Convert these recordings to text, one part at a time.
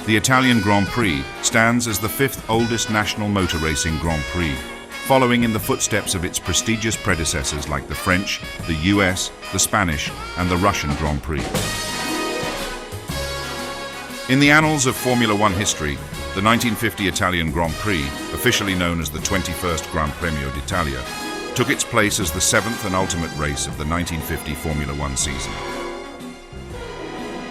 The Italian Grand Prix stands as the fifth oldest national motor racing Grand Prix, following in the footsteps of its prestigious predecessors like the French, the US, the Spanish, and the Russian Grand Prix. In the annals of Formula One history, the 1950 Italian Grand Prix, officially known as the 21st Gran Premio d'Italia, took its place as the seventh and ultimate race of the 1950 Formula One season.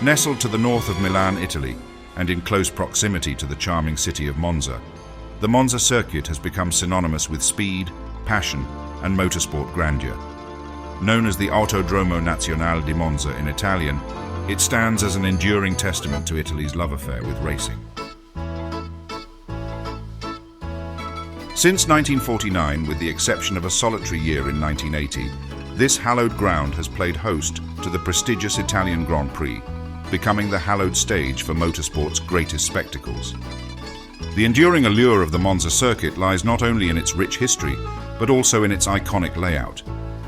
Nestled to the north of Milan, Italy, and in close proximity to the charming city of Monza, the Monza circuit has become synonymous with speed, passion, and motorsport grandeur. Known as the Autodromo Nazionale di Monza in Italian, it stands as an enduring testament to Italy's love affair with racing. Since 1949, with the exception of a solitary year in 1980, this hallowed ground has played host to the prestigious Italian Grand Prix, becoming the hallowed stage for motorsport's greatest spectacles. The enduring allure of the Monza circuit lies not only in its rich history, but also in its iconic layout,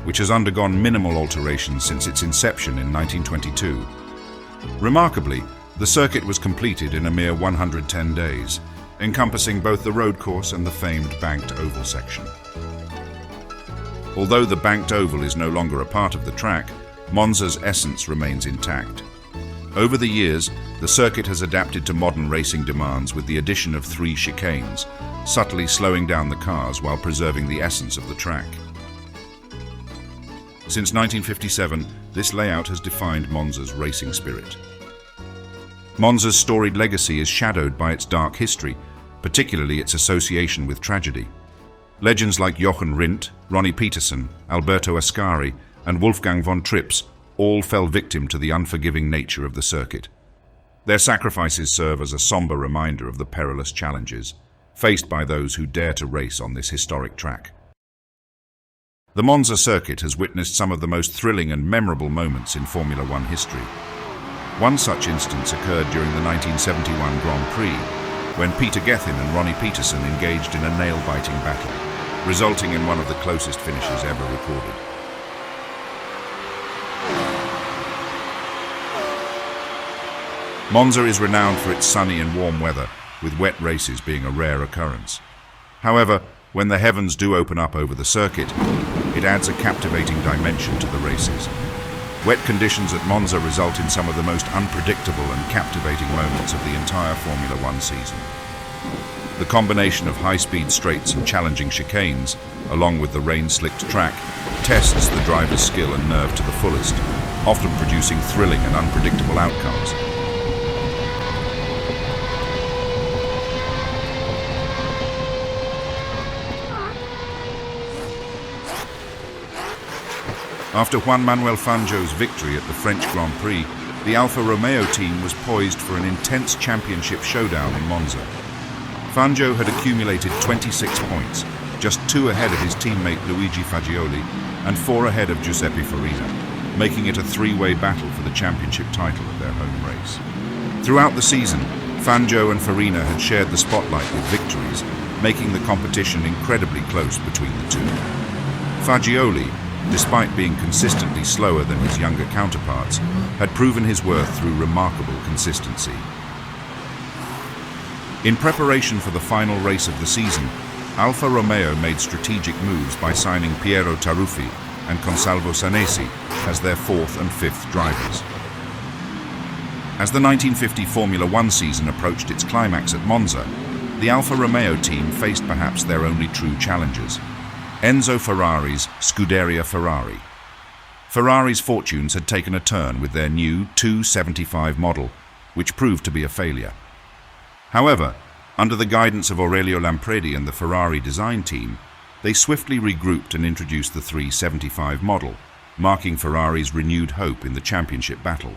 which has undergone minimal alterations since its inception in 1922. Remarkably, the circuit was completed in a mere 110 days, encompassing both the road course and the famed banked oval section. Although the banked oval is no longer a part of the track, Monza's essence remains intact. Over the years, the circuit has adapted to modern racing demands with the addition of 3 chicanes, subtly slowing down the cars while preserving the essence of the track. Since 1957, this layout has defined Monza's racing spirit. Monza's storied legacy is shadowed by its dark history, particularly its association with tragedy. Legends like Jochen Rindt, Ronnie Peterson, Alberto Ascari, and Wolfgang von Trips all fell victim to the unforgiving nature of the circuit. Their sacrifices serve as a somber reminder of the perilous challenges faced by those who dare to race on this historic track. The Monza circuit has witnessed some of the most thrilling and memorable moments in Formula One history. One such instance occurred during the 1971 Grand Prix, when Peter Gethin and Ronnie Peterson engaged in a nail-biting battle, resulting in one of the closest finishes ever recorded. Monza is renowned for its sunny and warm weather, with wet races being a rare occurrence. However, when the heavens do open up over the circuit, it adds a captivating dimension to the races. Wet conditions at Monza result in some of the most unpredictable and captivating moments of the entire Formula One season. The combination of high-speed straights and challenging chicanes, along with the rain-slicked track, tests the driver's skill and nerve to the fullest, often producing thrilling and unpredictable outcomes. After Juan Manuel Fanjo's victory at the French Grand Prix, the Alfa Romeo team was poised for an intense championship showdown in Monza. Fangio had accumulated 26 points, just 2 ahead of his teammate Luigi Fagioli and 4 ahead of Giuseppe Farina, making it a 3-way battle for the championship title at their home race. Throughout the season, Fangio and Farina had shared the spotlight with victories, making the competition incredibly close between the two. Fagioli, despite being consistently slower than his younger counterparts, had proven his worth through remarkable consistency. In preparation for the final race of the season, Alfa Romeo made strategic moves by signing Piero Taruffi and Consalvo Sanesi as their 4th and 5th drivers. As the 1950 Formula One season approached its climax at Monza, the Alfa Romeo team faced perhaps their only true challengers: Enzo Ferrari's Scuderia Ferrari. Ferrari's fortunes had taken a turn with their new 275 model, which proved to be a failure. However, under the guidance of Aurelio Lampredi and the Ferrari design team, they swiftly regrouped and introduced the 375 model, marking Ferrari's renewed hope in the championship battle.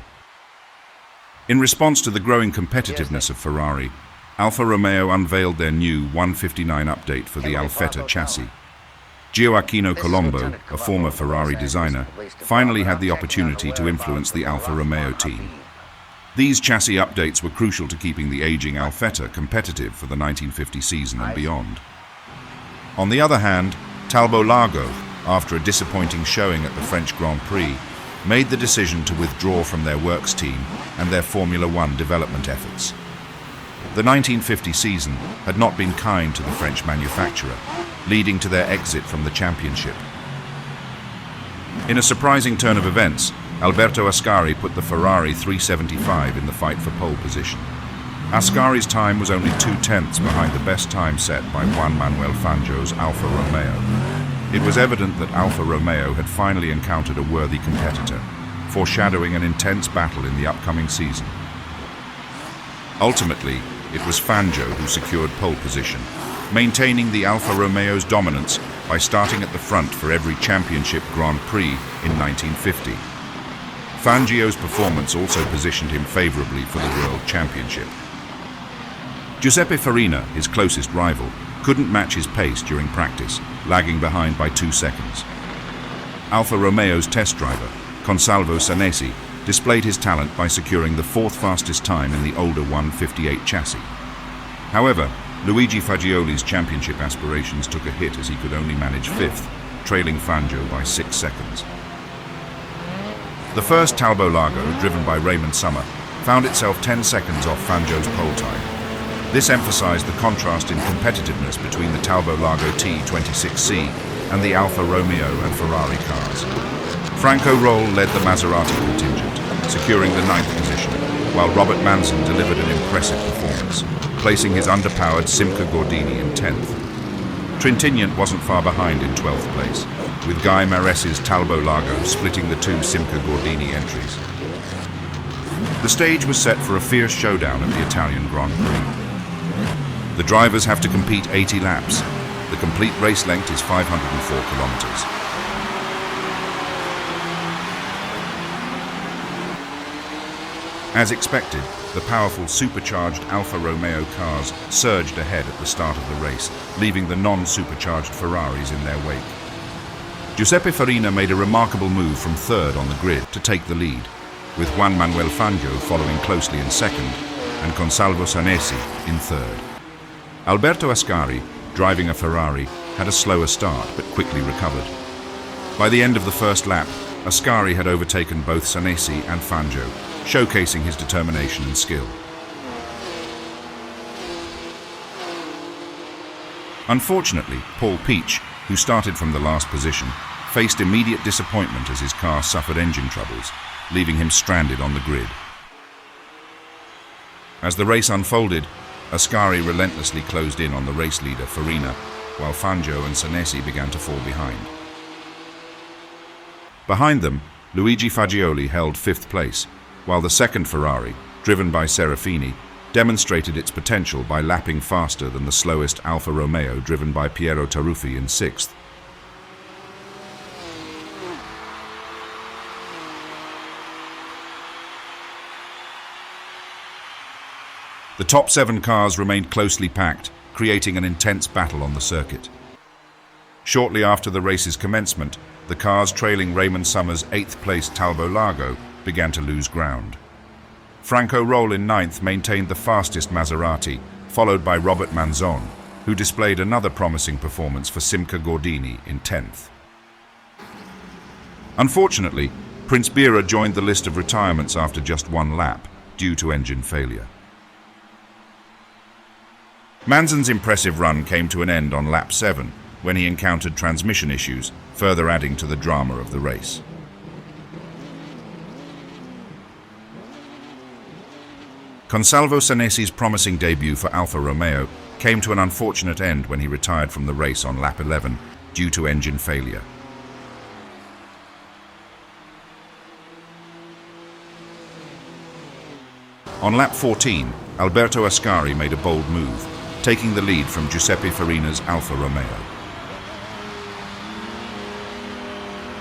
In response to the growing competitiveness of Ferrari, Alfa Romeo unveiled their new 159 update for the Alfetta chassis. Gioacchino Colombo, a former Ferrari designer, finally had the opportunity to influence the Alfa Romeo team. These chassis updates were crucial to keeping the aging Alfetta competitive for the 1950 season and beyond. On the other hand, Talbot-Lago, after a disappointing showing at the French Grand Prix, made the decision to withdraw from their works team and their Formula One development efforts. The 1950 season had not been kind to the French manufacturer, leading to their exit from the championship. In a surprising turn of events, Alberto Ascari put the Ferrari 375 in the fight for pole position. Ascari's time was only 2/10 behind the best time set by Juan Manuel Fangio's Alfa Romeo. It was evident that Alfa Romeo had finally encountered a worthy competitor, foreshadowing an intense battle in the upcoming season. Ultimately, it was Fangio who secured pole position, maintaining the Alfa Romeo's dominance by starting at the front for every championship Grand Prix in 1950. Fangio's performance also positioned him favorably for the World Championship. Giuseppe Farina, his closest rival, couldn't match his pace during practice, lagging behind by 2 seconds. Alfa Romeo's test driver, Consalvo Sanesi, displayed his talent by securing the 4th fastest time in the older 158 chassis. However, Luigi Fagioli's championship aspirations took a hit as he could only manage 5th, trailing Fangio by 6 seconds. The first Talbot-Lago, driven by Raymond Sommer, found itself 10 seconds off Fangio's pole time. This emphasized the contrast in competitiveness between the Talbot-Lago T26C and the Alfa Romeo and Ferrari cars. Franco Roll led the Maserati contingent, securing the 9th position, while Robert Manzon delivered an impressive performance, placing his underpowered Simca Gordini in 10th. Trintignant wasn't far behind in 12th place, with Guy Mares's Talbot-Lago splitting the 2 Simca Gordini entries. The stage was set for a fierce showdown at the Italian Grand Prix. The drivers have to compete 80 laps. The complete race length is 504 kilometers. As expected, the powerful supercharged Alfa Romeo cars surged ahead at the start of the race, leaving the non-supercharged Ferraris in their wake. Giuseppe Farina made a remarkable move from 3rd on the grid to take the lead, with Juan Manuel Fangio following closely in 2nd and Consalvo Sanesi in 3rd. Alberto Ascari, driving a Ferrari, had a slower start but quickly recovered. By the end of the first lap, Ascari had overtaken both Sanesi and Fangio, showcasing his determination and skill. Unfortunately, Paul Peach, who started from the last position, faced immediate disappointment as his car suffered engine troubles, leaving him stranded on the grid. As the race unfolded, Ascari relentlessly closed in on the race leader, Farina, while Fangio and Sanesi began to fall behind. Behind them, Luigi Fagioli held 5th place, while the second Ferrari, driven by Serafini, demonstrated its potential by lapping faster than the slowest Alfa Romeo driven by Piero Taruffi in 6th. The top 7 cars remained closely packed, creating an intense battle on the circuit. Shortly after the race's commencement, the cars trailing Raymond Sommer's 8th place Talbot-Lago began to lose ground. Franco Roll in 9th maintained the fastest Maserati, followed by Robert Manzon, who displayed another promising performance for Simca Gordini in 10th. Unfortunately, Prince Bira joined the list of retirements after just 1 lap, due to engine failure. Manzon's impressive run came to an end on lap 7, when he encountered transmission issues, further adding to the drama of the race. Consalvo Sanesi's promising debut for Alfa Romeo came to an unfortunate end when he retired from the race on lap 11 due to engine failure. On lap 14, Alberto Ascari made a bold move, taking the lead from Giuseppe Farina's Alfa Romeo.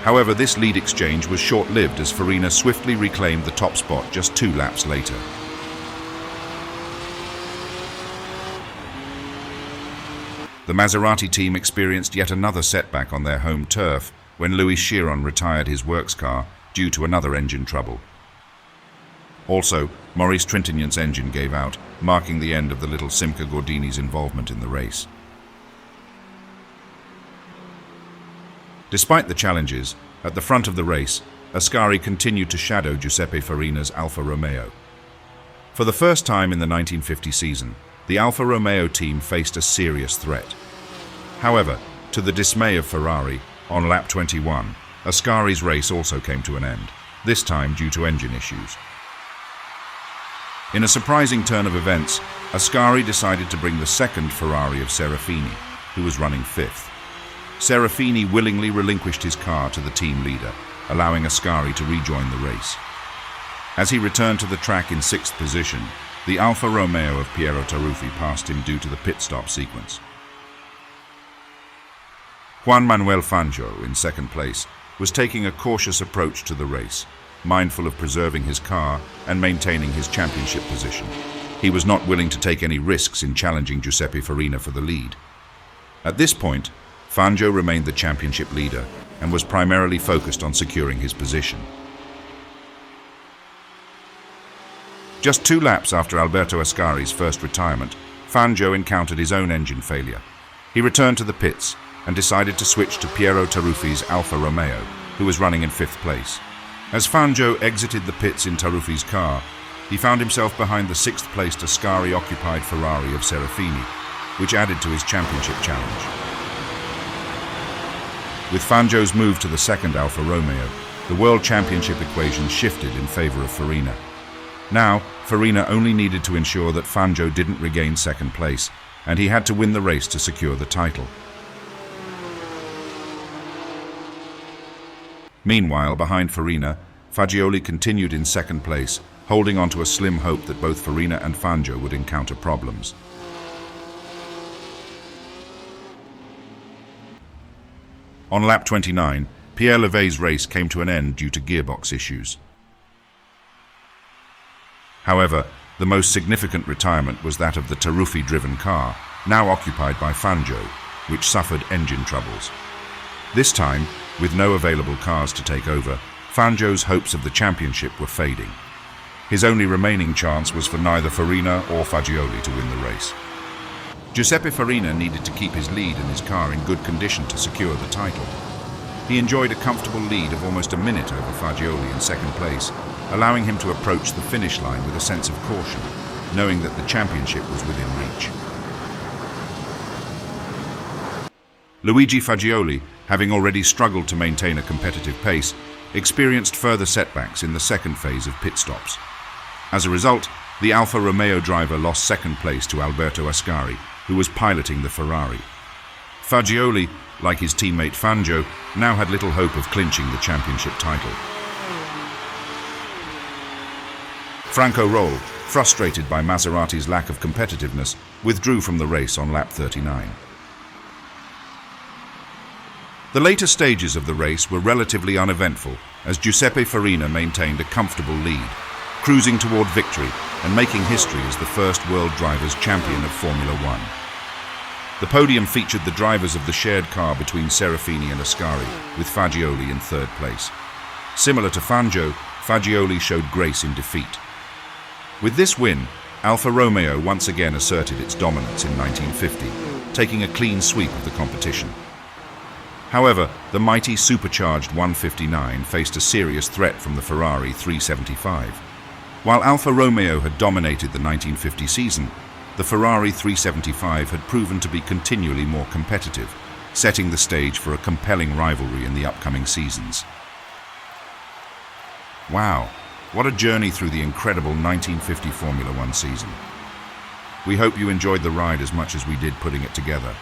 However, this lead exchange was short-lived as Farina swiftly reclaimed the top spot just 2 laps later. The Maserati team experienced yet another setback on their home turf when Louis Chiron retired his works car due to another engine trouble. Also, Maurice Trintignant's engine gave out, marking the end of the little Simca Gordini's involvement in the race. Despite the challenges, at the front of the race, Ascari continued to shadow Giuseppe Farina's Alfa Romeo. For the first time in the 1950 season, the Alfa Romeo team faced a serious threat. However, to the dismay of Ferrari, on lap 21, Ascari's race also came to an end, this time due to engine issues. In a surprising turn of events, Ascari decided to bring the second Ferrari of Serafini, who was running fifth. Serafini willingly relinquished his car to the team leader, allowing Ascari to rejoin the race. As he returned to the track in sixth position, the Alfa Romeo of Piero Taruffi passed him due to the pit stop sequence. Juan Manuel Fangio, in second place, was taking a cautious approach to the race, mindful of preserving his car and maintaining his championship position. He was not willing to take any risks in challenging Giuseppe Farina for the lead. At this point, Fangio remained the championship leader and was primarily focused on securing his position. Just 2 laps after Alberto Ascari's first retirement, Fangio encountered his own engine failure. He returned to the pits and decided to switch to Piero Taruffi's Alfa Romeo, who was running in 5th place. As Fangio exited the pits in Taruffi's car, he found himself behind the 6th-placed Ascari-occupied Ferrari of Serafini, which added to his championship challenge. With Fangio's move to the second Alfa Romeo, the World Championship equation shifted in favor of Farina. Now, Farina only needed to ensure that Fangio didn't regain second place, and he had to win the race to secure the title. Meanwhile, behind Farina, Fagioli continued in second place, holding on to a slim hope that both Farina and Fangio would encounter problems. On lap 29, Pierre Levay's race came to an end due to gearbox issues. However, the most significant retirement was that of the Taruffi-driven car, now occupied by Fangio, which suffered engine troubles. This time, with no available cars to take over, Fangio's hopes of the championship were fading. His only remaining chance was for neither Farina or Fagioli to win the race. Giuseppe Farina needed to keep his lead and his car in good condition to secure the title. He enjoyed a comfortable lead of almost a minute over Fagioli in second place, allowing him to approach the finish line with a sense of caution, knowing that the championship was within reach. Luigi Fagioli, having already struggled to maintain a competitive pace, experienced further setbacks in the second phase of pit stops. As a result, the Alfa Romeo driver lost second place to Alberto Ascari, who was piloting the Ferrari. Fagioli, like his teammate Fangio, now had little hope of clinching the championship title. Franco Roll, frustrated by Maserati's lack of competitiveness, withdrew from the race on lap 39. The later stages of the race were relatively uneventful, as Giuseppe Farina maintained a comfortable lead, cruising toward victory and making history as the first world drivers' champion of Formula One. The podium featured the drivers of the shared car between Serafini and Ascari, with Fagioli in third place. Similar to Fangio, Fagioli showed grace in defeat. With this win, Alfa Romeo once again asserted its dominance in 1950, taking a clean sweep of the competition. However, the mighty supercharged 159 faced a serious threat from the Ferrari 375. While Alfa Romeo had dominated the 1950 season, the Ferrari 375 had proven to be continually more competitive, setting the stage for a compelling rivalry in the upcoming seasons. Wow, what a journey through the incredible 1950 Formula One season. We hope you enjoyed the ride as much as we did putting it together.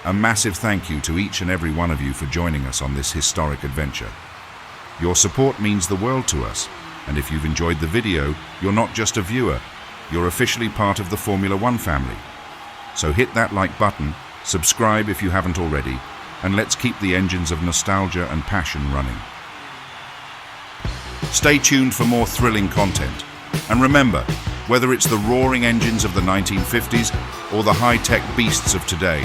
A massive thank you to each and every one of you for joining us on this historic adventure. Your support means the world to us, and if you've enjoyed the video, you're not just a viewer, you're officially part of the Formula One family. So hit that like button, subscribe if you haven't already, and let's keep the engines of nostalgia and passion running. Stay tuned for more thrilling content, and remember, whether it's the roaring engines of the 1950s or the high-tech beasts of today,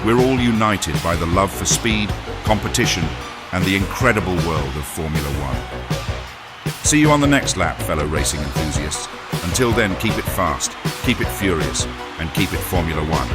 we're all united by the love for speed, competition, and the incredible world of Formula One. See you on the next lap, fellow racing enthusiasts. Until then, keep it fast, keep it furious, and keep it Formula One.